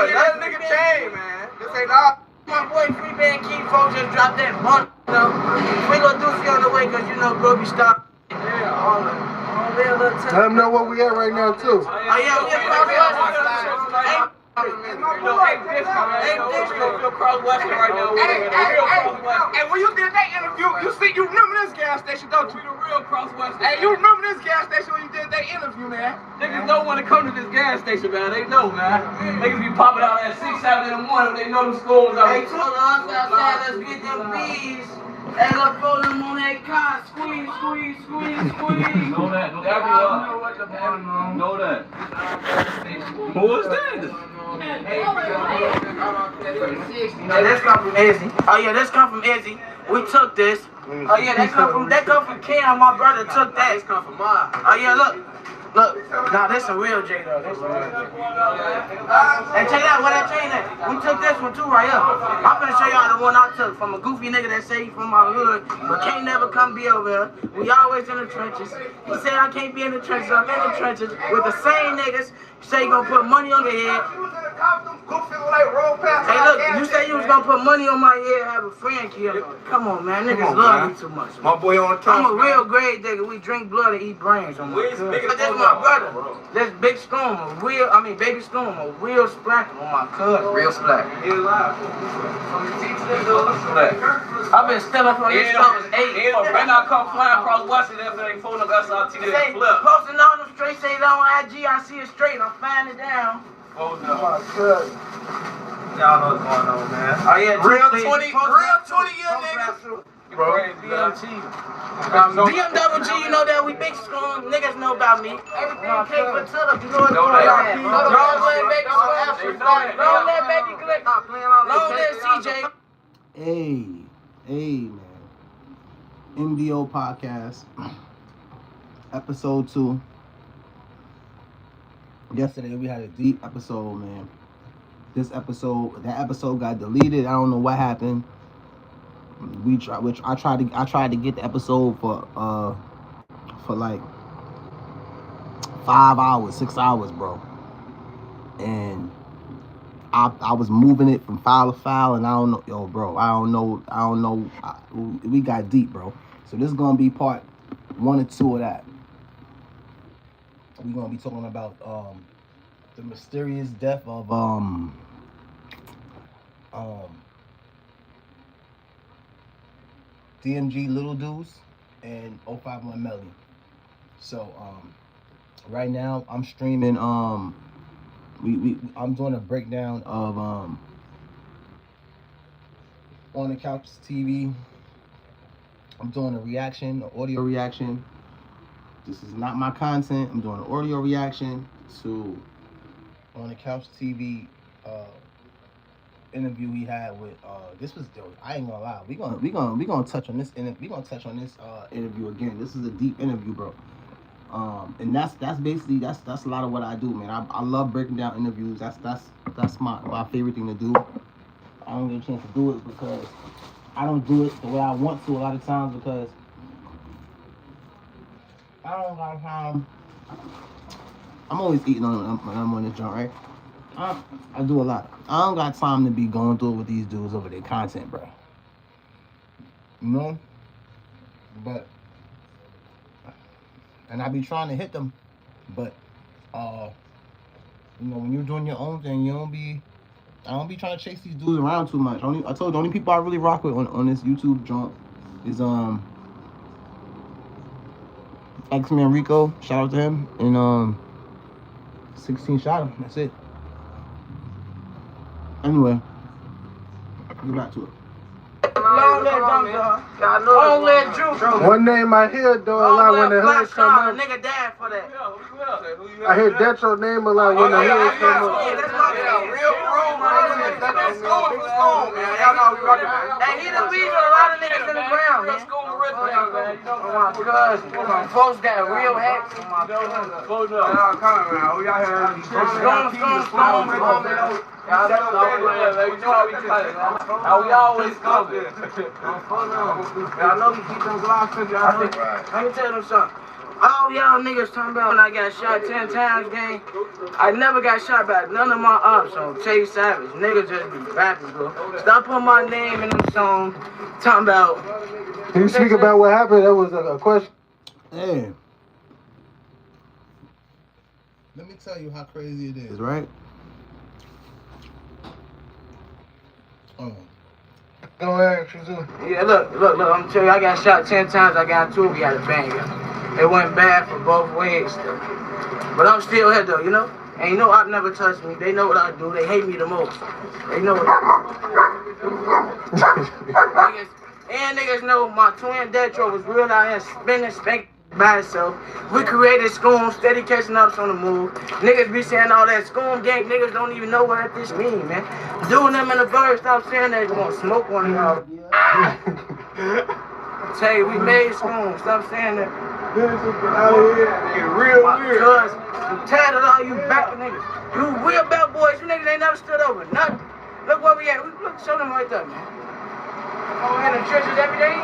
let a nigga change, man. This ain't all. My boy Free Band King folks just dropped that money, you know. We gonna do see on the way, cause you know Groovy stop. Yeah, all of it. Let them know where we at right now too. Oh yeah, we at Cross Western right now. Hey, when you did that interview, you remember this gas station, don't you? We the real Cross Western. Hey, you remember this gas station when you did that interview, man? Niggas don't want to come to this gas station, man. They know, man. Niggas be popping out at 6, 7 in the morning. They know the schools are. They told us outside, let's get them bees. And let's throw them on that car. Squeeze. Know that. Know that. Who was that? This come from Izzy. Oh yeah, this come from Izzy. We took this. Oh yeah, that come from Cam. My brother took that. This come from mine. Oh yeah, look. Nah, this a real J though. This a real J. Hey, check it out. Where that chain at? We took this one too right here. I'm gonna show y'all the one I took from a goofy nigga that say he from my hood, but can't never come be over here. We always in the trenches. He said I can't be in the trenches. I'm in the trenches with the same niggas. You say you gonna put money on your head. Hey, look, you say you was gonna put money on my head, have a friend kill. Come on, man. Niggas love me too much. Man. My boy on top. I'm a real grade nigga. We drink blood and eat brains on my cousin. That's my brother. That's Big Storm, Baby Storm, a real splack on my cousin. Real splack. I've been stealing from this stuff was 8. Better not come flying across Washington if they phone up SRT to flip. Posting all them straight, say it on IG, I see it straight, I'm finding it down. Oh no. My cousin. Y'all know what's going on, man. Oh yeah, Real 20-year niggas. Bro, BMW, you know that we big strong niggas know about me. Everything came for Tiller, you know what's going on. Long live baby click. Long live CJ. Hey, man. MDO Podcast, episode 2. Yesterday we had a deep episode, man. That episode got deleted. I don't know what happened. I tried to get the episode for like 5 hours, 6 hours, bro. And I was moving it from file to file, and I don't know, I don't know. We got deep, bro. So this is gonna be part 1 or 2 of that. We're gonna be talking about the mysterious death of DMG Little Deuce and 051 Melly. So right now I'm streaming I'm doing a breakdown of On the Couch TV. I'm doing a reaction, an audio reaction. This is not my content. I'm doing an audio reaction to On the Couch TV interview he had with this was dope. I ain't gonna lie. We gonna touch on this interview again. This is a deep interview, bro. And that's basically that's a lot of what I do, man. I love breaking down interviews. That's my favorite thing to do. I don't get a chance to do it because I don't do it the way I want to a lot of times because I don't got time. I'm always eating when I'm on this joint, right? I do a lot. I don't got time to be going through it with these dudes over their content, bro. You know? But, and I be trying to hit them, but, you know, when you're doing your own thing, I don't be trying to chase these dudes around too much. I told you, the only people I really rock with on this YouTube joint is, X-Man Rico, shout out to him, and, 16 shot him, that's it. Anyway, get back to it. Long live Drew. One name I hear though a lot when the hood come up. Nigga died for that. I hear Detro name a lot when the hood come up. Hey, he the reason a lot of niggas in the ground, man. My cousin, my folks got real hats. My cousin. We always come there. I know you keep them blocks. Let me tell them something. Oh, y'all niggas talking about when I got shot 10 times, gang. I never got shot by none of my ops on Chase Savage. Niggas just be rapping, bro. Stop putting my name in them songs. Talking about. Can you speak about what happened? That was a question. Hey. Let me tell you how crazy it is, right? Go ahead, Shazoo. Yeah, look, I'm telling you, I got shot 10 times, I got 2 of you out of banger. It went bad for both ways, though. But I'm still here, though, you know? Ain't no op never touched me. They know what I do. They hate me the most. They know what niggas, and niggas know my twin Detro was real out here spinning, spanking by itself. We created Scoom, steady catching ups on the move. Niggas be saying all that Scoom gang, niggas don't even know what this mean, man. Doing them in the bird, stop saying that, you gonna smoke one of y'all. Tell you, we made Scoom, stop saying that. Out here, real weird. Cuz, I'm tired of all you back niggas. You real bad boys, you niggas ain't never stood over nothing. Look where we at, look, show them right there, man. Oh, in the churches every day.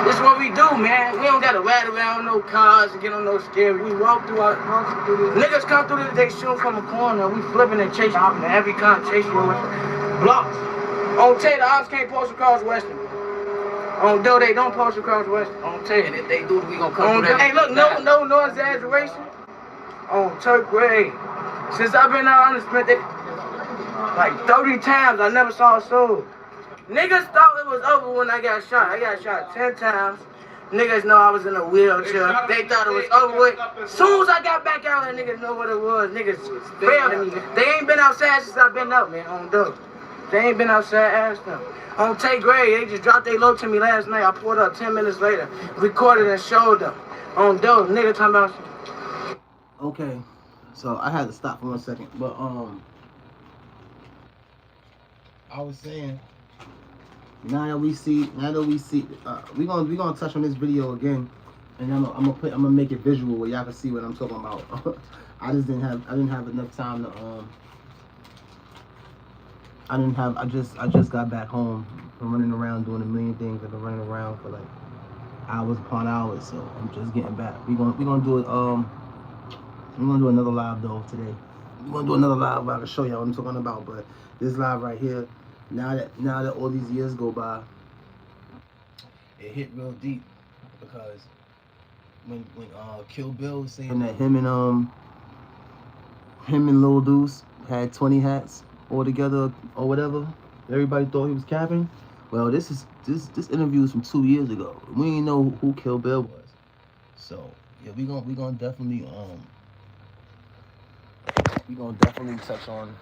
This is what we do, man. We don't gotta ride around no cars and get on no scary. We walk through our niggas come through this, they shoot from a corner. We flipping and chasing off in every kind of chase you with blocks. On tell you, the ops can't post across Western. On though they don't post across Western. On tell you, and if they do, we gonna come through that. Hey, look, no exaggeration. On Turk Grade. Since I've been out on the sprint, like 30 times, I never saw a soul. Niggas thought it was over when I got shot. I got shot 10 times. Niggas know I was in a wheelchair. They thought it was over with. Soon as I got back out there, niggas know what it was. Niggas failed me. They ain't been outside since I've been out, man, on dope. They ain't been outside ass them. On Tay Gray, they just dropped their load to me last night. I pulled up 10 minutes later, recorded and showed them. On dope, nigga talking about shit. Okay, so I had to stop for 1 second, but I was saying, now that we see, we gonna touch on this video again, and I'm gonna make it visual where y'all can see what I'm talking about. I didn't have enough time to I just got back home from running around doing a million things. I've been running around for like hours upon hours, so I'm just getting back. We gonna do it. We're gonna do another live though today. We're gonna do another live where I can show y'all what I'm talking about. But this live right here, now that all these years go by, it hit real deep because when Kill Bill was saying that him and Lil Deuce had 20 hats all together or whatever, everybody thought he was capping. Well, this interview is from 2 years ago. We didn't know who Kill Bill was, so yeah, we gonna definitely touch on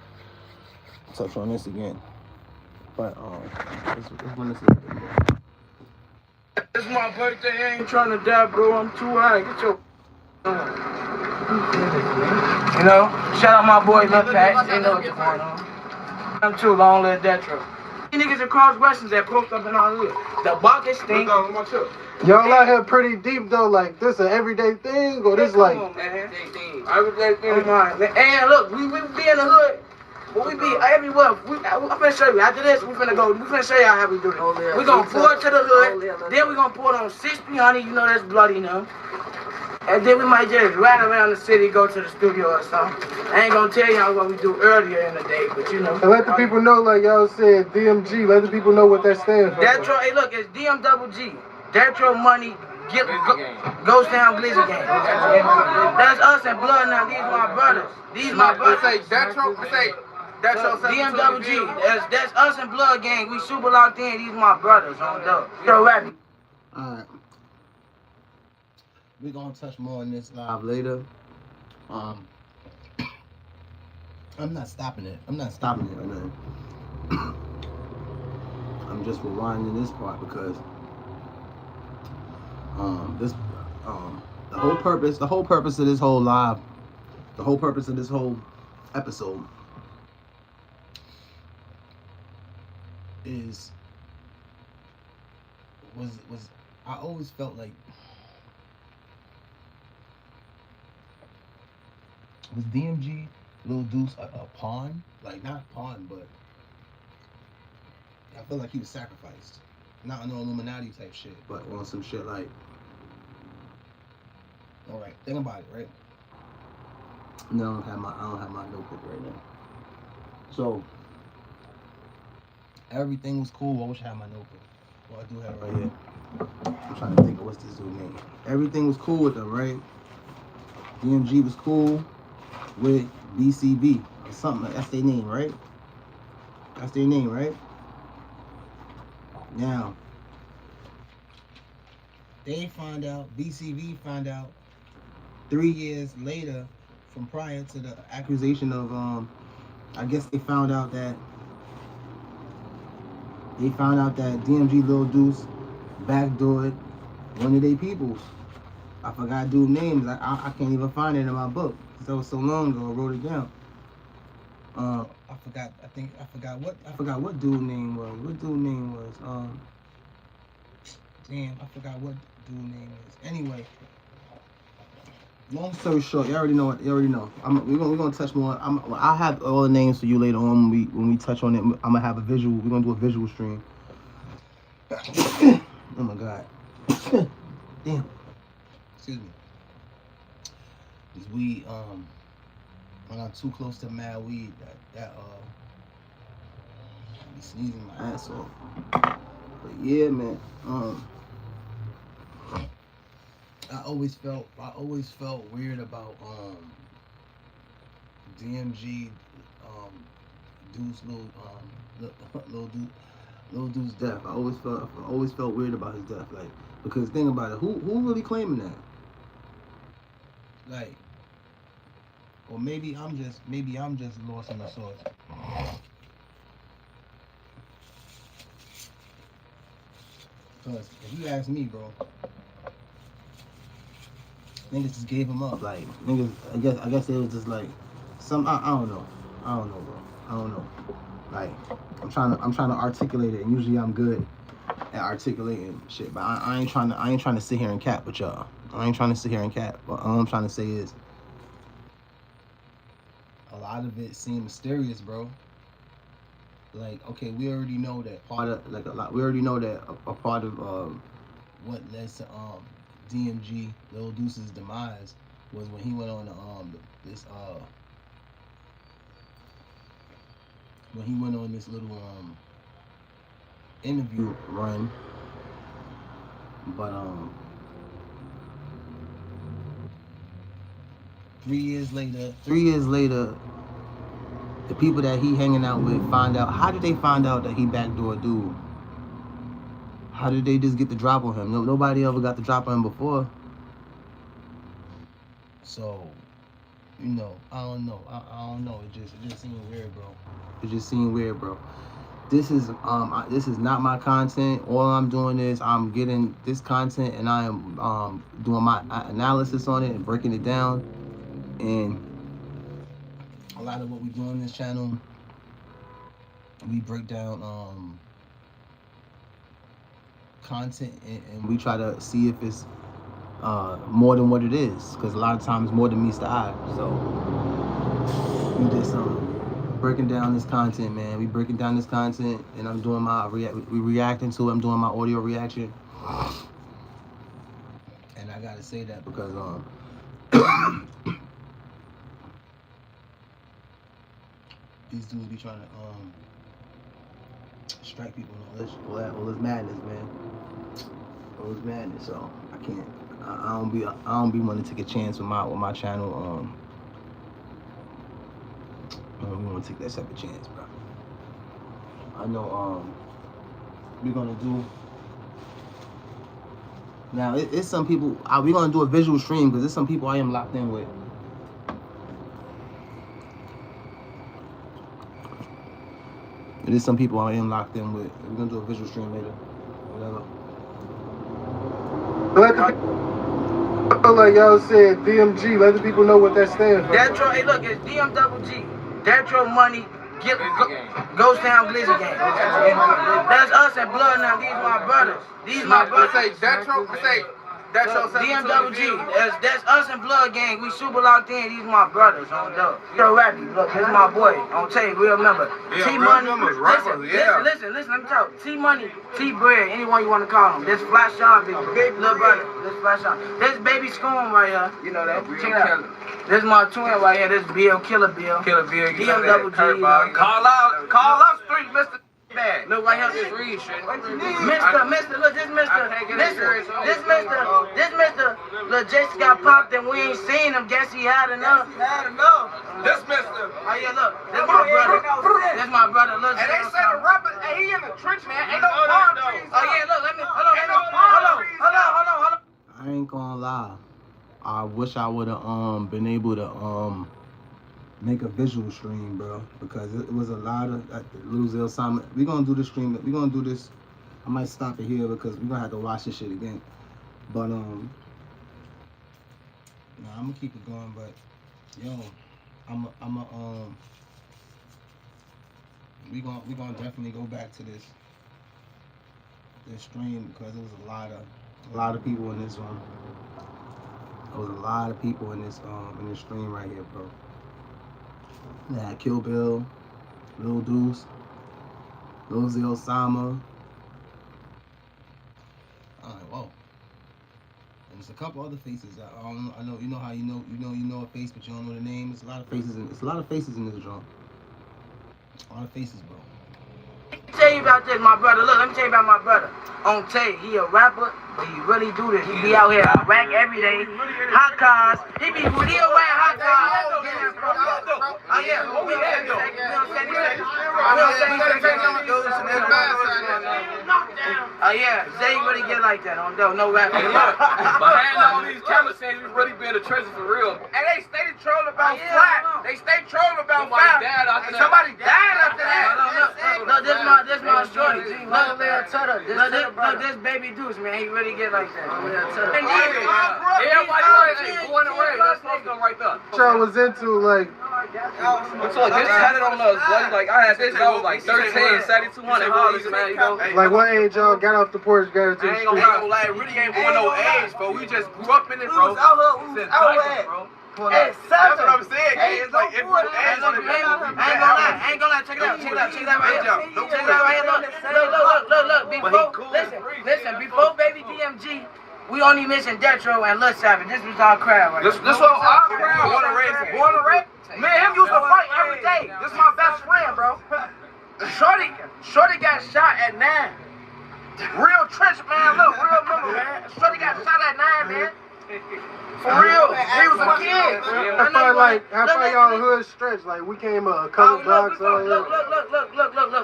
this again. But let's run this a little bit more. It's my birthday, I ain't trying to die, bro. I'm too high. Get your you know, shout out my boy Lil Pat. They know what's going on. I'm too long, live Detro. These niggas across Westerns that post up in our hood. The bucket stink. Y'all out here pretty deep though, like this an everyday thing or this like everyday thing, man. And look, we be in the hood, but we be everywhere. I'm finna show you. After this, we finna show y'all how we do it. We gonna pour it to the hood, then we gonna pour it on 600, you know that's bloody, you know. And then we might just ride around the city, go to the studio or something. I ain't gonna tell y'all what we do earlier in the day, but you know. And let the people know, like y'all said, DMG, let the people know what that stands for. Detro, hey look, it's DM double G. Detro money, goes down Blizzard gang. That's us and blood now, these my brothers. These my brothers. Say Detro, DM double G. That's us and blood gang. We super locked in, these my brothers on dope. Yo, Rappy. Alright. We're gonna touch more on this live later. I'm not stopping it right now. I'm just rewinding this part because the whole purpose of this whole live, the whole purpose of this whole episode was I always felt like, was DMG Lil Deuce a pawn? Like, not a pawn, but I feel like he was sacrificed. Not on no Illuminati type shit, but on some shit like All right, think about it, right? No, I don't have my notebook right now. So everything was cool. I wish I had my notebook. Well, I do have it right here. I'm trying to think of what's this dude's name. Everything was cool with them, right? DMG was cool with BCB or something. That's their name, right? That's their name, right? Now, they find out, BCB found out 3 years later from prior to the accusation of, I guess they found out that DMG Lil Deuce backdoored one of their peoples. I forgot dude's names. I can't even find it in my book because that was so long ago. I wrote it down. I forgot what dude's name was. Damn, I forgot what dude's name is. Anyway, long story short, you already know. We're gonna touch more. I'll have all the names for you later on when we touch on it. I'm gonna have a visual. We're gonna do a visual stream. Oh my god. Damn. Excuse me. This weed, when I'm too close to mad weed, that I be sneezing my ass off. But yeah, man. I always felt weird about DMG, Deuce, Lil Deuce's death. I always felt weird about his death, like, because think about it, who really claiming that? Like, or maybe I'm just lost in the sauce. Because if you ask me, bro, niggas just gave him up. Like, niggas, I guess it was just like some. I don't know, bro. I don't know. Like, I'm trying to articulate it, and usually I'm good at articulating shit. But I ain't trying to sit here and cap with y'all. I ain't trying to sit here and cap. But all I'm trying to say is, a lot of it seemed mysterious, bro. Like, okay, we already know that part of a part of what led to DMG Lil Deuce's demise was when he went on this little interview run. But 3 years later, the people that he hanging out with find out. How did they find out that he backdoor dude? How did they just get the drop on him? Nobody ever got the drop on him before. So, you know, I don't know. It just seemed weird, bro. This is not my content. All I'm doing is I'm getting this content and I am doing my analysis on it and breaking it down. And a lot of what we do on this channel, we break down content and we try to see if it's more than what it is, because a lot of times more than meets the eye. So we just breaking down this content, man. We breaking down this content, and I'm doing my we reacting to it. I'm doing my audio reaction, and I gotta say that because these dudes be trying to strike people and all this madness, man. All this madness. So I can't. I don't be wanting to take a chance with my channel. I don't want to take that type of chance, bro. I know we're gonna do. Now it's some people. We're gonna do a visual stream because there's some people I am locked in with. There's some people I am locked in with. We're gonna do a visual stream later. Whatever. Like y'all said, DMG, let the people know what that stands for. That's right. Hey, look, it's DM double G. That's your money. Ghost Town Glizzy Gang. That's us and Blood now. These my brothers. Say Detro. Say That's your DMWG. That's us and Blood Gang. We super locked in. These my brothers on dope. Yo, Rappy, look, this is my boy. On tape, real member. T Money. Listen, let me talk. T Money, T Bread, anyone you want to call him. This Flash Sean, big little brother. This Flash Sean. This Baby Scoom right here. You know that. Check it out. This my twin right here. This Bill, Killer Bill. DMWG. Call us three, Mr. Bad. Look right here, this Reed shit. Mister, look, this Mister, look, Jason got popped and we ain't seen him. Guess he had enough. This Mr. Oh yeah, look, this my brother. Look, And they say the rapper, and he in the trench, man. Ain't no palm trees. Oh yeah, look, let me, hold on. I ain't gonna lie. I wish I would have been able to make a visual stream, bro, because it was a lot of Lil Zell Simon. We gonna do the stream. We gonna do this. I might stop it here because we gonna have to watch this shit again. But no, I'm gonna keep it going. But yo, we gonna definitely go back to this stream because it was a lot of people in this one. There was a lot of people in this stream right here, bro. They had Kill Bill, Lil Deuce, Lil Zell Sama. Whoa. And there's a couple other faces. I know you know how you know a face, but you don't know the name. There's a lot of faces in this drum. A lot of faces, bro. Let me tell you about this, my brother. Look, let me tell you about my brother. On tape, he a rapper, but he really do this. He be out here rack every day, hot cars. He be real wearing hot cars. Oh yeah, what we had though? Oh yeah, Zay really get like that on dope, no rap. Behind all these cameras saying you really been a treasure for real. And they stay trolling about flat. They stay trolling about Somebody flat. died after that. Somebody died after that. Look, this my shorty. Look, this baby Deuce, man, he really get like that. Everybody right, born and raised. That's supposed to come right there. What y'all was into, like, So this had it on us, buddy. Like I had this, I was like 13, 7,200 dollars, man. You know. like what age y'all got off the porch, got into the I ain't street? gonna lie, it really ain't going no age, bro. We just grew up in it, bro. Hey, That's what I'm saying, kid. It's like, I ain't gonna lie. Check it out right here. Look. Listen. Before Baby DMG, we only mentioned Detro and Lil Savage. This was our crowd right This was our crowd. Born and raised. Me and him used to fight every day. This is my best friend, bro. Shorty got shot at 9. Real trench, man. Look, real member, man. Shorty got shot at 9, man. For real. He was a kid. How far y'all hood stretch? Like, we came a couple blocks. Look.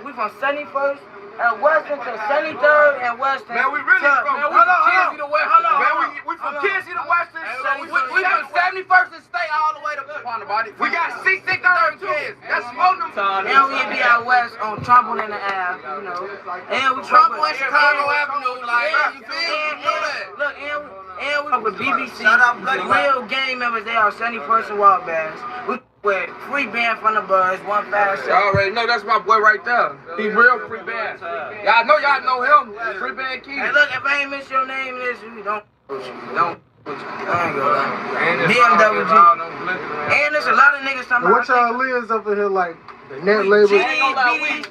We from 71st and Western to 73rd and Western. Man, we really from Kinsey to Western. Man, we from Kinsey to Western. We from 71st and State all the way to Ponterbody. We got 63rd kids. That's smoking. And we be out west on Trumbull in the Ave, you know. And we Trumbull in Chicago Avenue, like, you feel? Look, and we with BBC, real gang members. They are 71st and Wild Bass. We with free band from the Buzz, one fast Y'all already know that's my boy right there. He real free band. Y'all know him. Free band key. Hey, look, if I ain't miss your name, don't. I ain't gonna lie. DMWG. And there's a lot of niggas talking about. What y'all lives up in here like? The net label?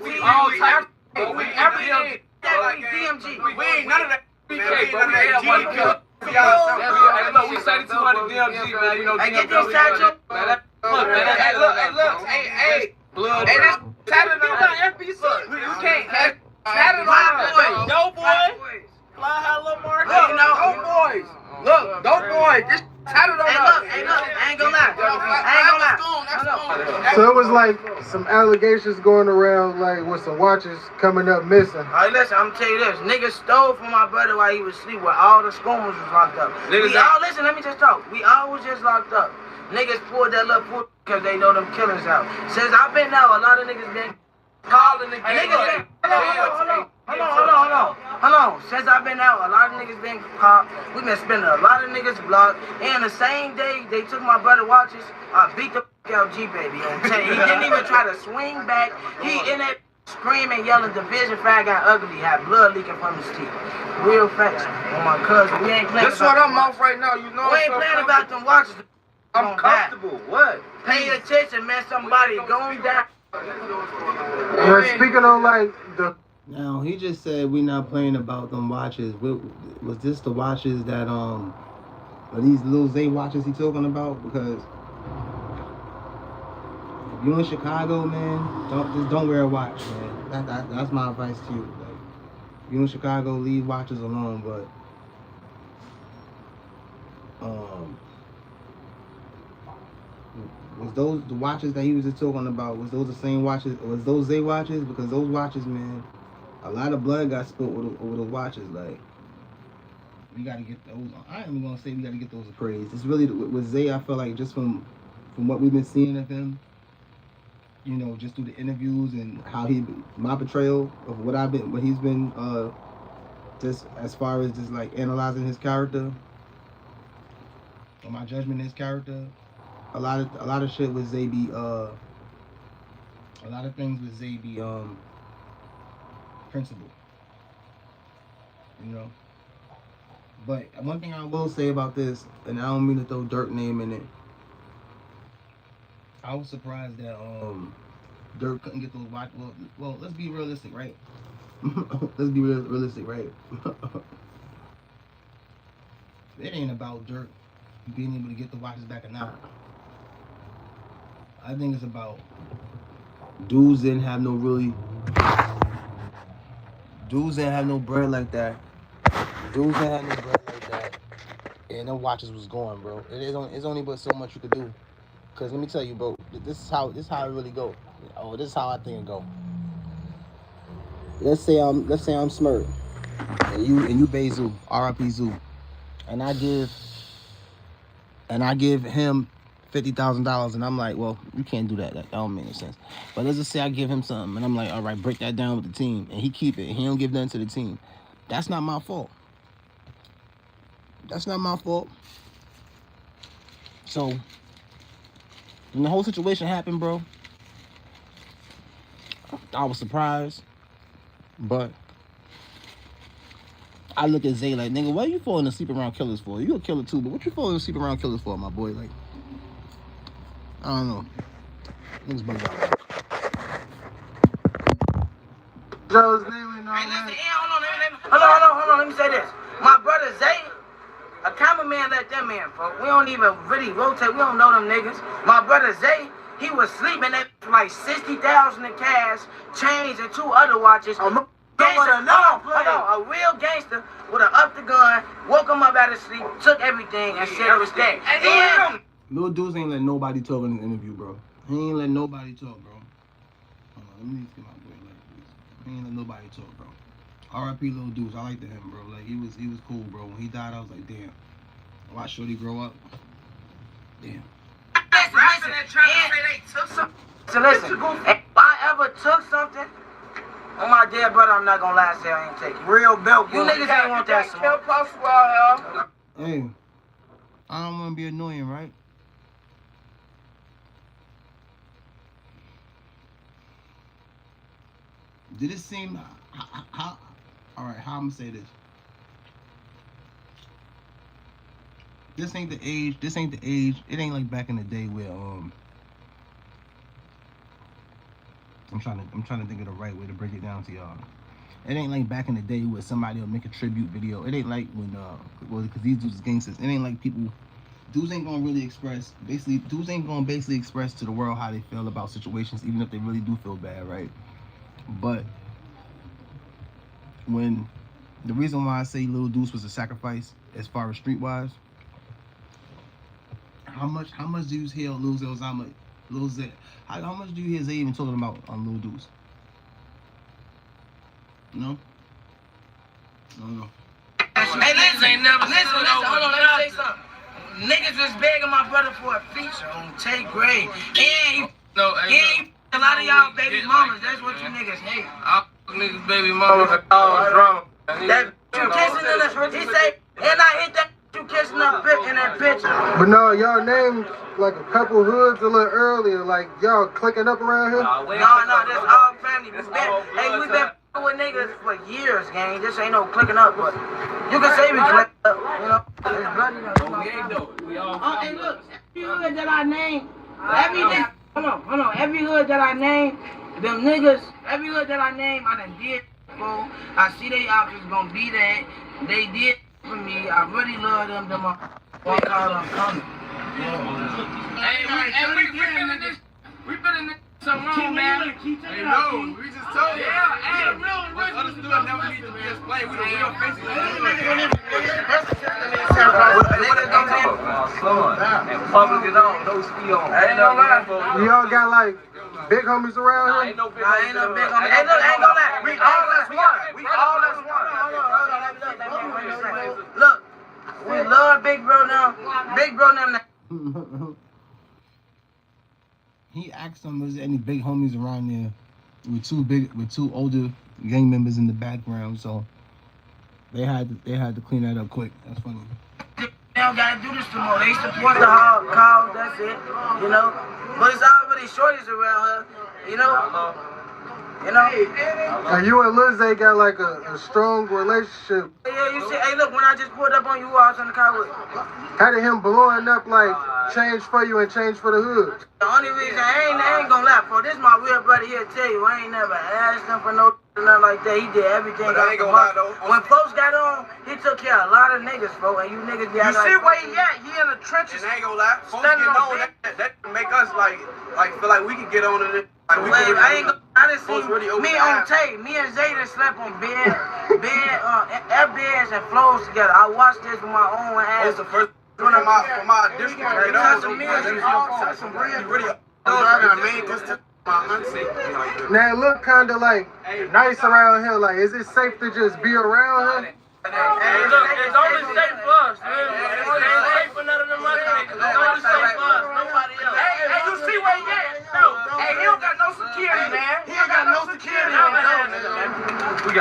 We all type. We everything. DMG. We ain't none of that. We say 200 DMG, man. You know, I get this tattoo. Look, hey, blood. Hey, this tattoo on FBC. You can't have tattoo on Dope boy. Fly high, little Mark. Look, dope boys. This tattoo on Hey, look, I ain't gonna lie. So it was like some allegations going around, like with some watches coming up missing. Alright, listen, I'm gonna tell you this. Niggas stole from my brother while he was asleep where all the schooners was locked up. Listen, let me just talk. We all was just locked up. Niggas pulled that little pull because they know them killers out. Since I've been out, a lot of niggas been calling the niggas. Hold on. Since I've been out, a lot of niggas been popped. We been spending a lot of niggas blocked. And the same day they took my brother watches, I beat the out G baby on tape. He didn't even try to swing back. He in that Screaming, yelling, division fag got ugly, had blood leaking from his teeth. Real facts on my cousin. We ain't playing. That's what I'm off right now, you know. We ain't playing about them watches. I'm comfortable. What? Pay attention, man. Somebody going down. Yeah, speaking on like the. Now he just said we not playing about them watches. Was this the watches that are these little Zay watches he talking about? Because if you in Chicago, man, don't wear a watch, man. That's my advice to you. Like, if you in Chicago, leave watches alone. But was those the watches that he was just talking about? Was those the same watches? Was those Zay watches? Because those watches, man, a lot of blood got spilled over those watches. Like, we gotta get those. I ain't even gonna say we gotta get those appraised. It's really with Zay. I feel like just from what we've been seeing of him, you know, just through the interviews and how my portrayal of what he's been, just as far as just like analyzing his character, or my judgment of his character. A lot of shit with Zay be a lot of things with Zay be principle, you know. But one thing I will say about this, and I don't mean to throw Dirk name in it, I was surprised that Dirk couldn't get those watches. Well, let's be realistic, right? Let's be realistic, right? It ain't about Dirk being able to get the watches back or not. I think it's about dudes didn't have no bread like that. Dudes didn't have no bread like that. And them watches was gone, bro. It's only but so much you could do. Cause let me tell you, bro, this is how it really go. Oh, this is how I think it go. Let's say I'm Smurf, and you Bezu, R.I.P. Zoo, and I give him $50,000, and I'm like, well, you can't do that. That don't make any sense. But let's just say I give him something, and I'm like, all right, break that down with the team, and he keep it. And he don't give nothing to the team. That's not my fault. That's not my fault. So when the whole situation happened, bro, I was surprised, but I look at Zay like, nigga, what are you falling asleep around killers for? You a killer too, but what you falling asleep around killers for, my boy? Like, I don't know. Niggas bugged out. Joe's name and all Hey, that. listen, hold on, let me say this. My brother Zay, a cameraman let them in, folks. We don't even really rotate. We don't know them niggas. My brother Zay, he was sleeping at like 60,000 in cash, chains, and 2 other watches. Hold on, a real gangster would have upped the gun, woke him up out of sleep, took everything, and said it was that. Lil Deuce ain't let nobody talk in the interview, bro. He ain't let nobody talk, bro. Hold on, let me just get my boy like this. He ain't let nobody talk, bro. R.I.P. Lil Deuce, I liked him, bro. Like, he was cool, bro. When he died, I was like, damn. Watch Shorty grow up. Damn. So listen, if I ever took something, on my dead brother, I'm not gonna lie, say I ain't take it. Real belt. You niggas ain't want that smoke. Hey, I don't want to be annoying, right? Did it seem how? All right, how I'm gonna say this? This ain't the age. This ain't the age. It ain't like back in the day where I'm trying to think of the right way to break it down to y'all. It ain't like back in the day where somebody will make a tribute video. It ain't like when because these dudes is gangsters. It ain't like dudes ain't gonna really express. Dudes ain't gonna basically express to the world how they feel about situations, even if they really do feel bad, right? But when the reason why I say Lil Deuce was a sacrifice as far as streetwise, how much do you hear Lil Zay? How much do you hear Zay even talking about on Lil Deuce? No? No. Hey, listen, hold on, let me say something. Niggas was begging my brother for a feature on Tay Gray. And a lot of y'all baby mamas, that's what you niggas hate. Niggas baby mamas are all drama. That you kissing in the, he say, and I hit that you you catching that bit in that picture. But no, y'all named like a couple hoods a little earlier. Like y'all clicking up around here? No, that's our family. We been with niggas for years, gang. This ain't no clicking up, but you can say we click up, you know. It's bloody hey, look, every hood that I name, hold on, every hood that I name, them niggas, every hood that I name, I done did for. I see they outfits gonna be there. They did for me. I really love them. Walk out, I'm coming. We been in this so long, man. Hey, no, we just told you. Yeah, What's understood never needs to be explained. We the real faces. Public is on, no ski on. Ain't no lie. Y'all got like big homies around here? Ain't no big Ain't no big homie. Hey, look, ain't gonna lie. We all as one. We all as one. Look, we love Big Bro now. Big Bro now. He asked them, "Was there any big homies around there?" With two older gang members in the background, so they had to clean that up quick. That's funny. They don't gotta do this no more. They support the hard cause. That's it. You know. But it's already shorties around her. You know. And you and Lil Zay got like a strong relationship. Yeah, you see. Hey, look. When I just pulled up on you, I was in the car with. How did him blowing up like change for you and change for the hood? The only reason I ain't gonna lie, for this my real brother here tell you, I ain't never asked him for no nothing like that. He did everything. But I ain't gonna lie though. When folks got on, he took care of a lot of niggas, folks, and you niggas be You acting see like, where he at? He in the trenches. And I ain't gonna lie. Folks getting on that make us like feel like we can get on to this. Like, I done seen me on tape. Me and Zay done slept on air beds and floors together. I watched this with my own eyes. That's the first for my district. Now it look kinda like nice around here. Like, is it safe to just be around here? Hey, look, it's only safe for us, man. It ain't safe for none of them other niggas. It's only safe for us, nobody else. Hey, you see where he at? Hey, he don't got no security, man. He ain't got no security on him. We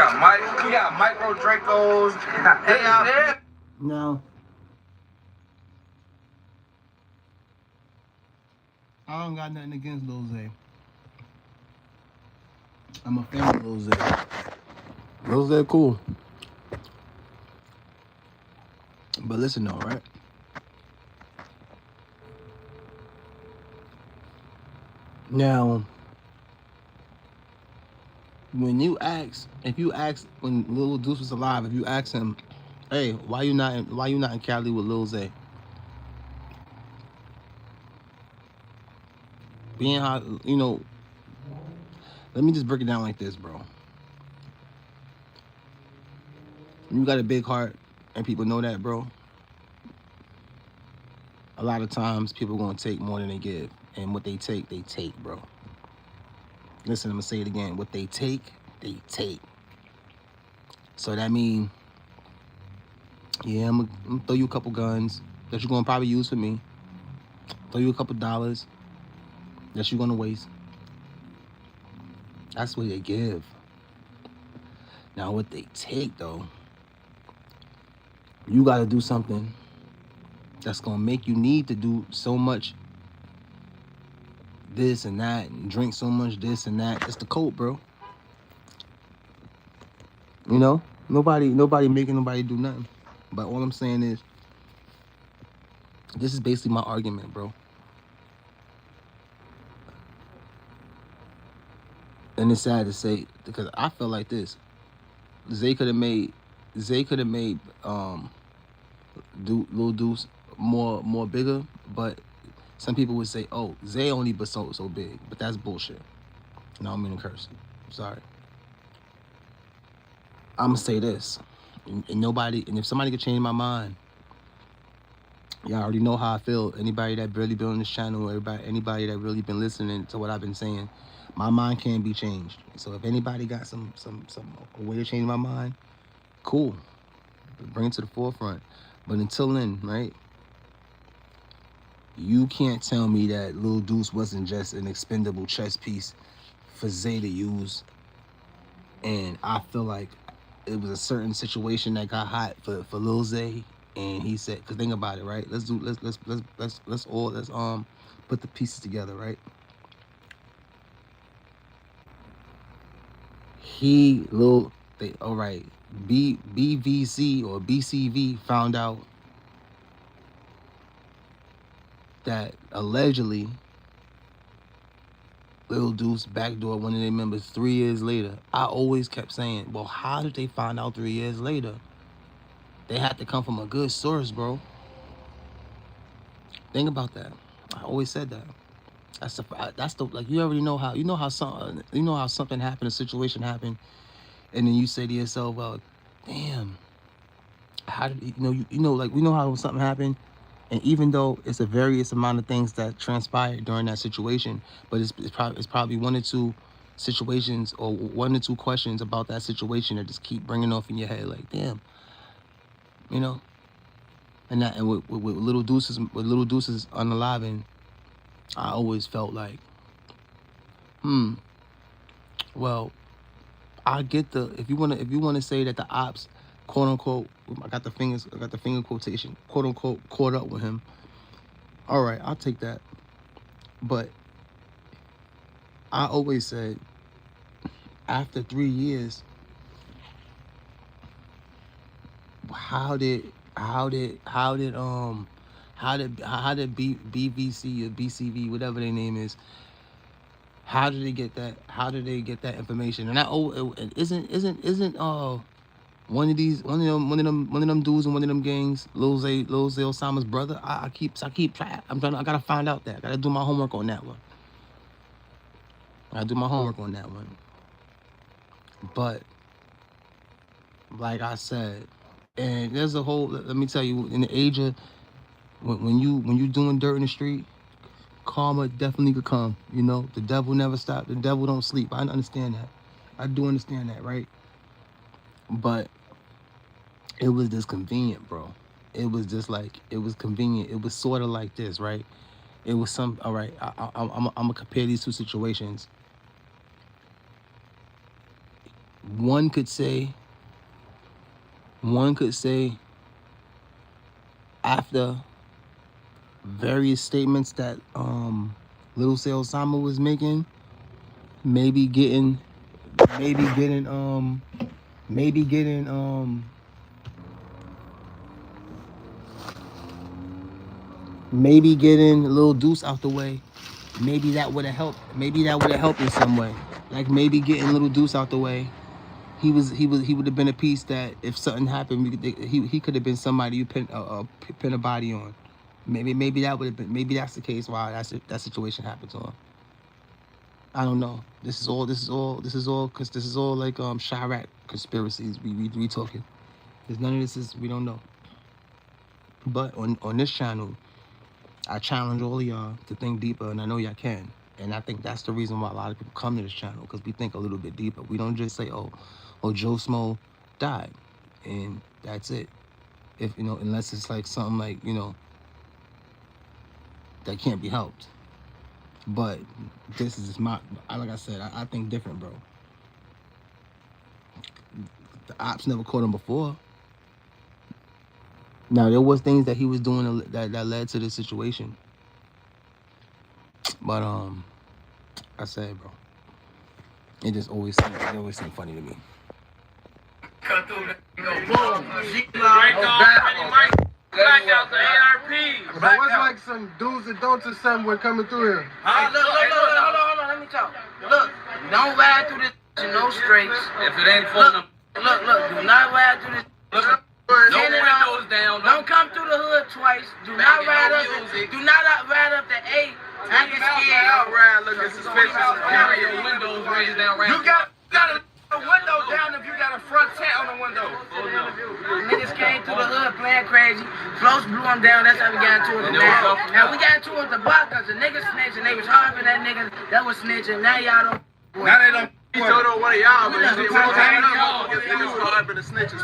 got micro Dracos. Now, I don't got nothing against Lil Zay. I'm a fan of Lil Zay. Lil Zay cool. But listen though, right? Now, when Lil Deuce was alive, if you ask him, "Hey, why you not in Cali with Lil Zay?" Being how, you know, let me just break it down like this, bro. You got a big heart, and people know that, bro. A lot of times, people gonna take more than they give, and what they take, bro. Listen, I'm gonna say it again. What they take, they take. So that means, yeah, I'm gonna throw you a couple guns that you're gonna probably use for me. Throw you a couple dollars that you're gonna waste. That's what they give. Now, what they take, though, you gotta do something that's gonna make you need to do so much this and that and drink so much this and that. It's the code, bro. You know, nobody making nobody do nothing. But all I'm saying is, this is basically my argument, bro. And it's sad to say, because I feel like this. Zay could have made Lil Deuce more bigger, but some people would say, "Oh, Zay only but so big," but that's bullshit. No, I don't mean to curse. I'm sorry. I'm gonna say this, and if somebody could change my mind, y'all already know how I feel. Anybody that really been on this channel, anybody that really been listening to what I've been saying, my mind can't be changed. So if anybody got some a way to change my mind, cool. Bring it to the forefront. But until then, right? You can't tell me that Lil Deuce wasn't just an expendable chess piece for Zay to use. And I feel like it was a certain situation that got hot for Lil Zay, And he said, cause think about it, right? Let's put the pieces together, right? All right, BVC or BCV found out that allegedly Lil Deuce backdoored one of their members 3 years later. I always kept saying, well, how did they find out 3 years later? They had to come from a good source, bro. Think about that. I always said that. That's the like, you already know how something happened, a situation happened, and then you say to yourself, well, damn, how did like, we know how something happened. And even though it's a various amount of things that transpired during that situation, but it's probably 1 or 2 situations or 1 or 2 questions about that situation that just keep bringing off in your head, like, damn, And with Little Deuce's unaliving, I always felt like, well, I get if you wanna say that the ops, quote unquote, I got the finger quotation, quote unquote, caught up with him. All right, I'll take that. But I always said, after 3 years, how did BVC or BCV, whatever their name is, how did they get that? How did they get that information? And isn't one of them dudes and one of them gangs, Lil Zay Osama's brother? I keep track. I gotta find out that. I gotta do my homework on that one. But like I said, and there's a whole, let me tell you, in the age of when you doing dirt in the street, karma definitely could come. The devil never stops. The devil don't sleep. I understand that. I do understand that, right? But it was just convenient, bro. It was just like, it was convenient. It was sort of like this, right? It was all right, I'm gonna compare these 2 situations. One could say after various statements that Lil Zay Osama was making, maybe getting Lil Deuce out the way, maybe that would have helped. Maybe that would have helped in some way. Like, maybe getting Lil Deuce out the way, he would have been a piece that if something happened, he could have been somebody you pin a body on. Maybe that would have been. Maybe that's the case why that situation happened to him. I don't know. This is all because this is all like Chirac conspiracies. We talking. There's none of this is, we don't know. But on this channel, I challenge all of y'all to think deeper, and I know y'all can. And I think that's the reason why a lot of people come to this channel, because we think a little bit deeper. We don't just say, oh, Joe Smo died, and that's it. If unless it's like something like that can't be helped. But this is like I said, I think different, bro. The ops never caught him before. Now, there was things that he was doing that led to this situation. But I said, bro, it just always seemed funny to me. Cut through the boom. Blackout the ARP. But what's like some do's and don'ts or something when coming through here? Hold on, let me talk. Look, don't ride through this in no straights. If it ain't for them. Look, do not ride through this. No windows down. Don't come through the hood twice. Do not ride up the A. I get scared. Outride looking suspicious. Carry your windows raised down. You got a window down if you got a front tent on the window. Niggas came through the hood playing crazy. Floats blew them down. That's how we got into it. Now we got into it with the block because the niggas snitched and they was harboring that nigga that was snitching. Now y'all don't. Now they don't. He told on one of y'all, but That's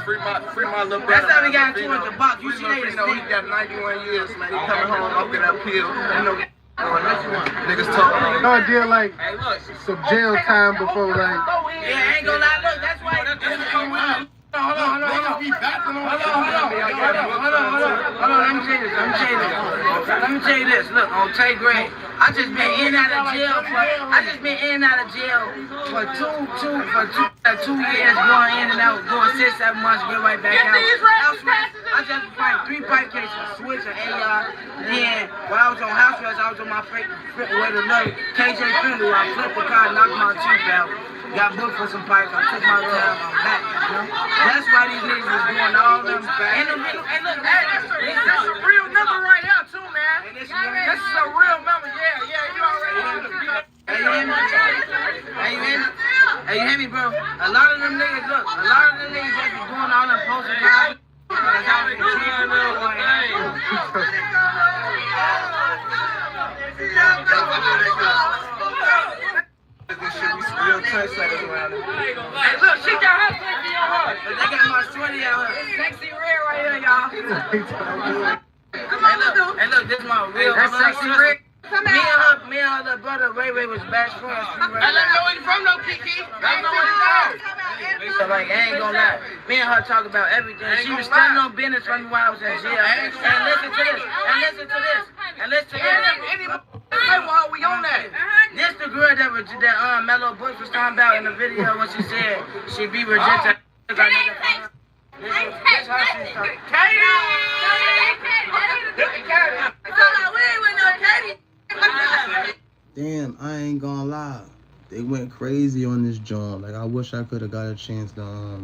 free my little brother. how we got into it with the block. You see they was he got 91 years, man. He coming home up in that pill. Niggas talking. No, I did like some jail time before, like. Yeah, I ain't gonna lie. Look, that's why. Let me tell you this. Look, on Tay Gray, I just been in and out of jail for 2 years, going in and out, going 6-7 months, get right back out. I just fight 3 pipe cases, switch an AR. Then while I was on house arrest, I was on my way to another KJ Finley. I flipped the car, knocked my teeth out. Got booked for some pipes. I took my time. I'm back. You know? That's why these niggas was doing all them. And look, that's a real number right here too, man. This is a real number. Yeah. You already know. Hey, you hear me, bro? A lot of them niggas, look. A lot of them niggas that be doing all them posting cars. Hey, look, she got her sexy on her. But they got my shorty out here. Sexy red right here, y'all. Hey, look, this is my real. That's sexy red. Me and her little brother Ray was best friends. I don't know where you from, no Kiki. I don't know where you from. So like, I ain't gonna lie. Me and her talk about everything. She was standing on business for me while I was in jail. And listen to this. Hey, while we on that? This the girl that Mellow Bush was talking about in the video when she said she be rejected. This how she's talking. Damn, I ain't gonna lie. They went crazy on this joint. Like, I wish I could have got a chance to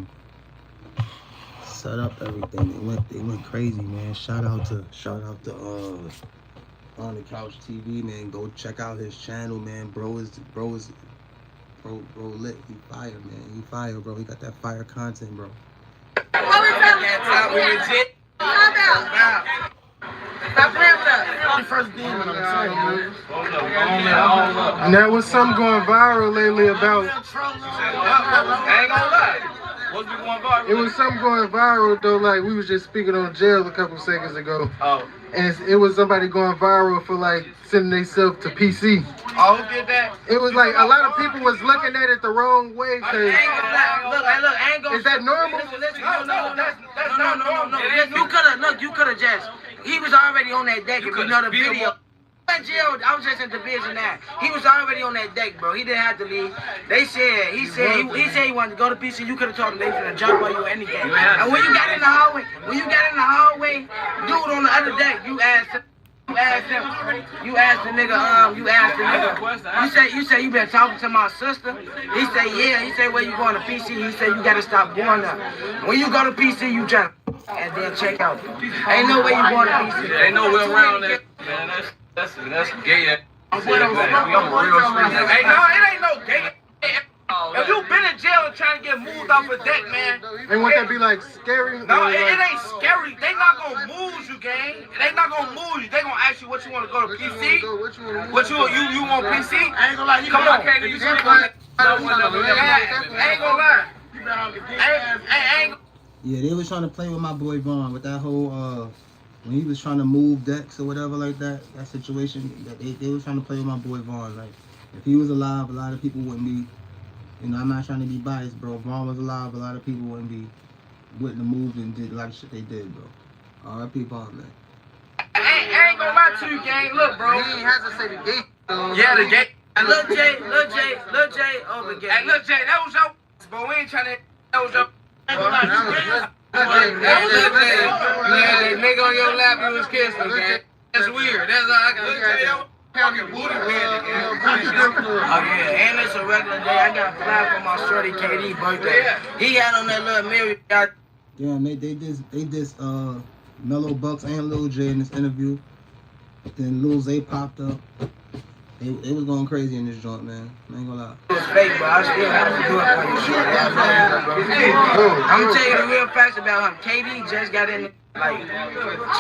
set up everything. They went crazy, man. Shout out to On the Couch TV, man. Go check out his channel, man. Bro lit. He fire, man. He fire, bro. He got that fire content, bro. Stop playing with us. First demon, I'm saying, dude. Now, was something going viral lately about? I ain't gonna lie. What's been going viral? It was something going viral though. Like, we was just speaking on jail a couple seconds ago. Oh. And it was somebody going viral for like sending themselves to PC. Oh, who did that? It was like a lot of people was looking at it the wrong way. Look, I ain't gonna. Is that normal? No. You could have just. He was already on that deck. If you know the video. In jail, I was just in division now. He was already on that deck, bro. He didn't have to leave. He said he wanted to go to PC. You could have told him they was gonna jump on you or anything. And when you got in the hallway, dude on the other deck, you asked him. You asked the nigga. You say you been talking to my sister. He said yeah. He said where you going to PC? He said you gotta stop going there. When you go to PC, you jump and then check out. Ain't no way you going to PC. Ain't no way around that, man. That's gay. I'm real street. Hey, no, it ain't no gay. If you been in jail and trying to get moved off a deck, man. And would that be like scary? No, it ain't scary. They not gonna move you, gang. They not gonna move you. They gonna ask you what you want to go to PC. What you want PC? I ain't gonna lie. Come on. I ain't gonna lie. I ain't. Yeah, they was trying to play with my boy Vaughn with that whole when he was trying to move decks or whatever like that situation. That they was trying to play with my boy Vaughn. Like, if he was alive, a lot of people wouldn't be. You know, I'm not trying to be biased, bro. If Vaughn was alive, a lot of people wouldn't have moved and did a lot of shit they did, bro. R.I.P. Vaughn, man. I ain't gonna lie to you, gang. Look, bro. He ain't have to say the gate. Yeah, the gate. Lil J, over gay. Hey, Lil J, that was your. But we ain't trying to. That was your. That nigga on your lap, you was kissing, okay? That's weird. That's all I got. Oh yeah, and it's a regular day. I got a fly for my shorty KD birthday. He had on that little mirror. Damn, they did Mellow Bucks and Lil J in this interview. Then Lil Zay popped up. It was going crazy in this joint, man. I ain't gonna lie. It was fake, but I still have to do it for you, shorty. I'm gonna tell you the real facts about him. KD just got in like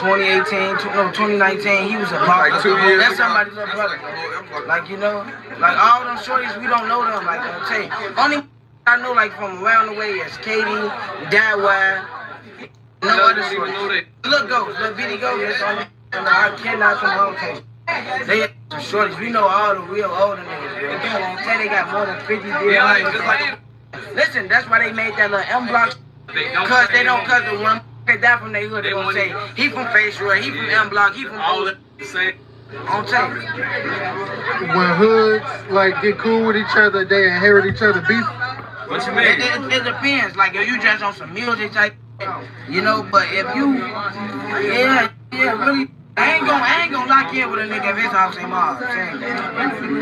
2019. He was a boxer. Like 2 years. That's somebody's little brother. Like, you know, like all them shorties, we don't know them. Like, I'm telling you, only I know like from around the way is KD, Dadwire, no other shorties. Look, Lil Bitty Ghost, and I cannot from home case. They some shorties. We know all the real older niggas, bro. Say they got more than 50 years. Yeah, like, just like. Listen, that's why they made that little M Block. Cause they don't, cause the one they die from their hood, they gonna say, he from Face Roy, he from M Block, he from all the same. On tape. When hoods like get cool with each other, they inherit each other beef. What you mean? It depends. Like if you just on some music type, you know. But if you, yeah, really. I ain't gonna lock in with a nigga if his house ain't mine.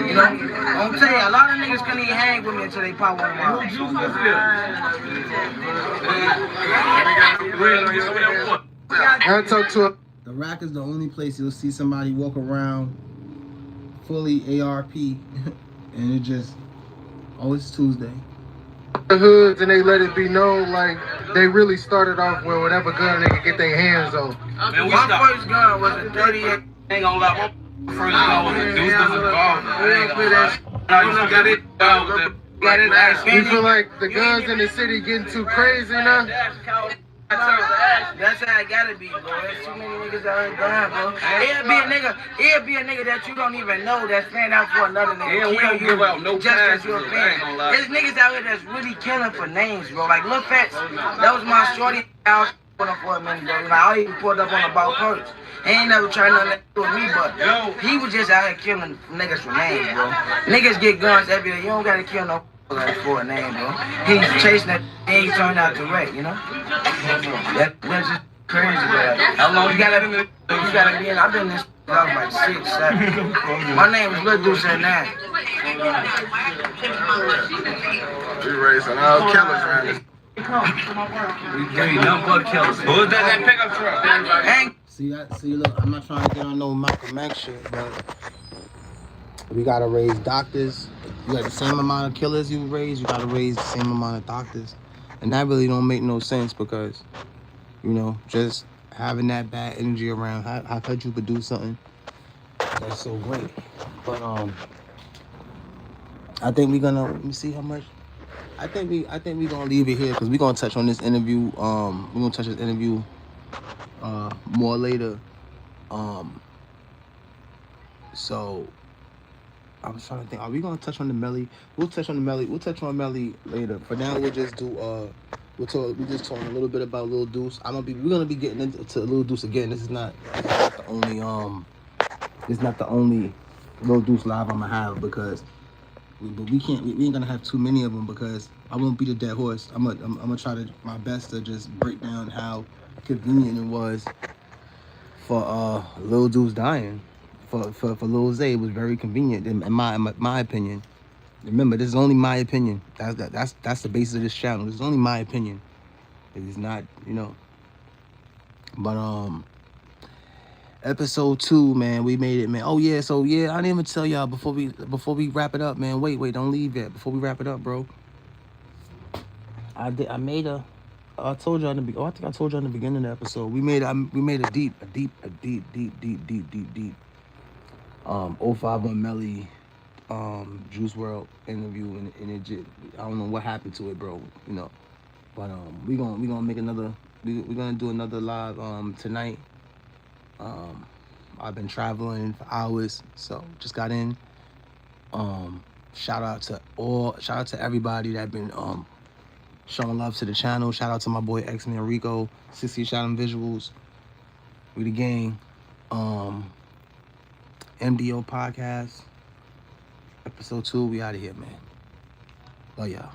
You know, I'm telling you, a lot of niggas couldn't even hang with me until they pop one of mine. I talked to The rack is the only place you'll see somebody walk around fully ARP, and it just, oh, it's Tuesday. the hoods and they let it be known like they really started off with whatever gun they could get their hands on. Man, my first gun was a 38. Ain't gonna lie, my first gun was a Deuce. You feel like the guns in the city getting too crazy now? That's how it gotta be, bro. There's too many niggas out here dying, bro. It'll be a nigga that you don't even know that's stand out for another nigga. Yeah, we don't give out no just passes, cause you're a I fan. ain't gonna lie. There's niggas out here that's really killing for names, bro. Like Lil Fats, that was my shorty out for a minute, bro. Like I even pulled up on the ball perch. He ain't never tried nothing to do with me, but he was just out here killing niggas for names, bro. Niggas get guns every day. You don't gotta kill no for a name, bro. He's chasing that and he turned out to wreck, you know? That's just crazy, bro. How long you gotta be in? I've been in this since I was like 6, 7. My name was Lil Deuce at 9. We raising all killers around this. We give you nothing but killers. Who's that pickup truck? See, look, I'm not trying to get on no Malcolm X shit, but we gotta raise doctors. You got the same amount of killers you raise, you gotta raise the same amount of doctors. And that really don't make no sense because, you know, just having that bad energy around, how could you produce something that's so great? But I think we're gonna, let me see how much. I think we gonna leave it here because we're gonna touch on this interview. We're gonna touch this interview more later. So I was trying to think, are we gonna touch on the Melly? We'll touch on Melly later. For now, we'll just do we just talking a little bit about Lil Deuce. We're gonna be getting into Lil Deuce again. This is not the only Lil Deuce live I'm gonna have because we ain't gonna have too many of them because I won't beat a dead horse. I'm gonna try to my best to just break down how convenient it was for Lil Deuce dying. For Lil Zay, it was very convenient in my opinion. Remember, this is only my opinion. That's the basis of this channel. This is only my opinion. It is not, you know. But episode 2, man, we made it, man. Oh yeah, so yeah, I didn't even tell y'all before we wrap it up, man. Wait, don't leave yet. Before we wrap it up, bro. I made a. I told you in the I think I told you in the beginning of the episode. We made a deep 051 Melly Juice WRLD interview and it just, I don't know what happened to it, bro, you know. But we gonna make another, we're gonna do another live tonight. I've been traveling for hours, so just got in. Shout out to everybody that been showing love to the channel. Shout out to my boy X-Man Rico, 60 Shot and Visuals. We the gang. MDO Podcast, episode 2. We out of here, man. Love y'all.